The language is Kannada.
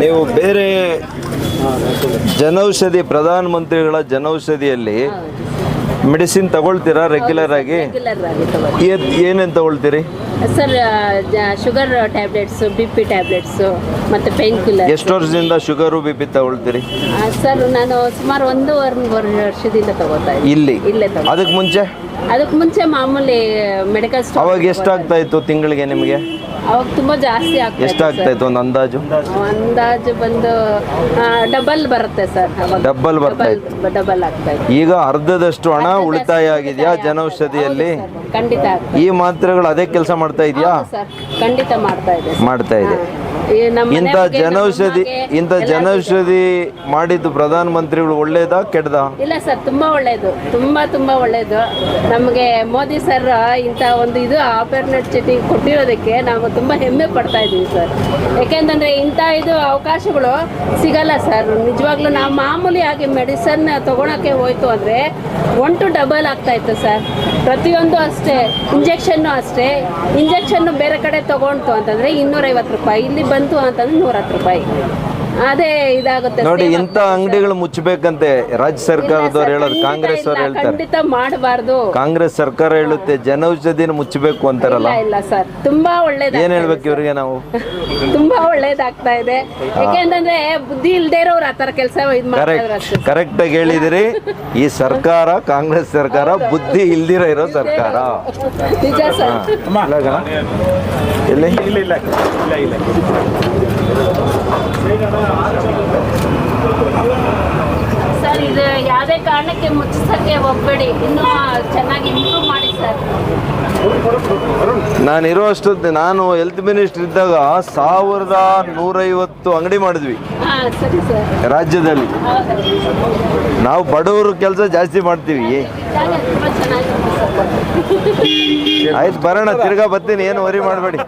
ನೀವು ಬೇರೆ ಜನೌಷಧಿ ಪ್ರಧಾನಮಂತ್ರಿಗಳ ಜನೌಷಧಿಯಲ್ಲಿ ಮೆಡಿಸಿನ್ ತಗೊಳ್ತೀರಾ ರೆಗ್ಯುಲರ್ ಆಗಿ? ಏನೇನು ತಗೊಳ್ತೀರಿ sir? Sugar tablets, B P tablets ಮತ್ತು ಪೇನ್ ಕಿಲ್ಲರ್. ಎಷ್ಟು ವರ್ಷದಿಂದ ಶುಗರು ಬಿ ಪಿ ತಗೊಳ್ತೀರಿ? ಸರ್ ನಾನು ಸುಮಾರು 1.5 ವರ್ಷದಿಂದ ತಗೋತಾ ಇಲ್ಲೇ ತಗೋ. ಅದಕ್ಕೆ ಮುಂಚೆ ಮಾಮೂಲಿ ಮೆಡಿಕಲ್ ಸ್ಟೋರ್. ಅವಾಗ ಎಷ್ಟಾಗ್ತಾ ಇತ್ತು ತಿಂಗಳಿಗೆ ನಿಮಗೆ? ಅವಾಗ ತುಂಬ ಜಾಸ್ತಿ ಆಗ್ತಾ ಎಷ್ಟಾಗ್ತಾ ಇತ್ತು ಒಂದು ಅಂದಾಜು? ಅಂದಾಜು ಬಂದು ಡಬಲ್ ಬರುತ್ತೆ ಸರ್. ಡಬಲ್ ಬರ್ತಾ ಇತ್ತು. ಡಬಲ್ ಆಗ್ತಾ ಇತ್ತು. ಈಗ ಅರ್ಧದಷ್ಟು ಹಣ ಉಳಿತಾಯ ಆಗಿದೆಯಾ ಜನೌಷಧಿಯಲ್ಲಿ? ಖಂಡಿತ. ಈ ಮಾತ್ರೆಗಳು ಅದೇ ಕೆಲಸ ಮಾಡ್ತಾ ಇದೆಯಾ? ಸರ್ ಖಂಡಿತ ಮಾಡ್ತಾ ಇದೆ. ಇಂಥ ಜನೌಷಧಿ ಮಾಡಿದ್ದು ಪ್ರಧಾನಮಂತ್ರಿಗಳು ಒಳ್ಳೇದಾ ಕೆಟ್ಟದಾ? ಇಲ್ಲ ಸರ್, ತುಂಬಾ ಒಳ್ಳೇದು, ತುಂಬಾ ಒಳ್ಳೇದು. ನಮಗೆ ಮೋದಿ ಸರ್ ಇಂಥ ಒಂದು ಇದು ಆಪರ್ಚುನಿಟಿ ಕೊಟ್ಟಿರೋದಕ್ಕೆ ನಾವು ತುಂಬಾ ಹೆಮ್ಮೆ ಪಡ್ತಾ ಇದ್ದೀವಿ ಸರ್. ಯಾಕೆಂತಂದ್ರೆ ಇಂಥ ಇದು ಅವಕಾಶಗಳು ಸಿಗಲ್ಲ ಸರ್. ನಿಜವಾಗ್ಲೂ ನಾವು ಮಾಮೂಲಿಯಾಗಿ ಮೆಡಿಸನ್ ತಗೊಳಕ್ಕೆ ಹೋಯ್ತು ಅಂದ್ರೆ 1 to double ಆಗ್ತಾ ಇತ್ತು ಸರ್. ಪ್ರತಿಯೊಂದು ಅಷ್ಟೇ, ಇಂಜೆಕ್ಷನ್ನು ಅಷ್ಟೇ. ಇಂಜೆಕ್ಷನ್ನು ಬೇರೆ ಕಡೆ ತಗೊಂಡು ಅಂತಂದ್ರೆ 250 ರೂಪಾಯಿ, ಇಲ್ಲಿ ಬಂತು ಅಂತಂದ್ರೆ 110 ರೂಪಾಯಿ. ಅದೇ ಇದಾಗುತ್ತೆ ನೋಡಿ. ಇಂಥ ಅಂಗಡಿಗಳು ಮುಚ್ಚಬೇಕಂತೆ ರಾಜ್ಯ ಸರ್ಕಾರದವ್ರು ಹೇಳೋದು, ಕಾಂಗ್ರೆಸ್ ಅವ್ರು ಹೇಳ್ತಾರೆ. ಖಂಡಿತ ಮಾಡಬಾರ್ದು. ಕಾಂಗ್ರೆಸ್ ಸರ್ಕಾರ ಹೇಳುತ್ತೆ ಜನೌಷಧಿನ ಮುಚ್ಚಬೇಕು ಅಂತಾರಲ್ಲ. ಇಲ್ಲ ಸರ್, ತುಂಬಾ ಒಳ್ಳೇದು. ಏನ್ ಹೇಳ್ಬೇಕು ಇವ್ರಿಗೆ ನಾವು? ತುಂಬಾ ಒಳ್ಳೇದಾಗ್ತಾ ಇದೆ. ಯಾಕೆಂತಂದ್ರೆ ಬುದ್ಧಿ ಇಲ್ದೇ ಇರೋರು ಆತರ ಕೆಲಸ ಕರೆಕ್ಟ್ ಆಗಿ ಹೇಳಿದಿರಿ. ಈ ಸರ್ಕಾರ, ಕಾಂಗ್ರೆಸ್ ಸರ್ಕಾರ, ಬುದ್ಧಿ ಇಲ್ದಿರ ಇರೋ ಸರ್ಕಾರ. ನಿಜ ಸರ್. ಎಲ್ಲಿ ಸರ್, ಇದು ಯಾವುದೇ ಕಾರಣಕ್ಕೆ ಮುಚ್ಚಿಸಕ್ಕೆ ಹೋಗ್ಬೇಡಿ. ಇನ್ನೂ ಚೆನ್ನಾಗಿ ಇಂಪ್ರೂವ್ ಮಾಡಿ ಸರ್. ನಾನು ಹೆಲ್ತ್ ಮಿನಿಸ್ಟರ್ ಇದ್ದಾಗ 1150 ಅಂಗಡಿ ಮಾಡಿದ್ವಿ ಸರಿ ಸರ್. ರಾಜ್ಯದಲ್ಲಿ. ನಾವು ಬಡವರು ಕೆಲಸ ಜಾಸ್ತಿ ಮಾಡ್ತೀವಿ. ಆಯ್ತು, ಬರೋಣ, ತಿರ್ಗಾ ಬರ್ತೀನಿ, ಏನು ವರಿ ಮಾಡಬೇಡಿ.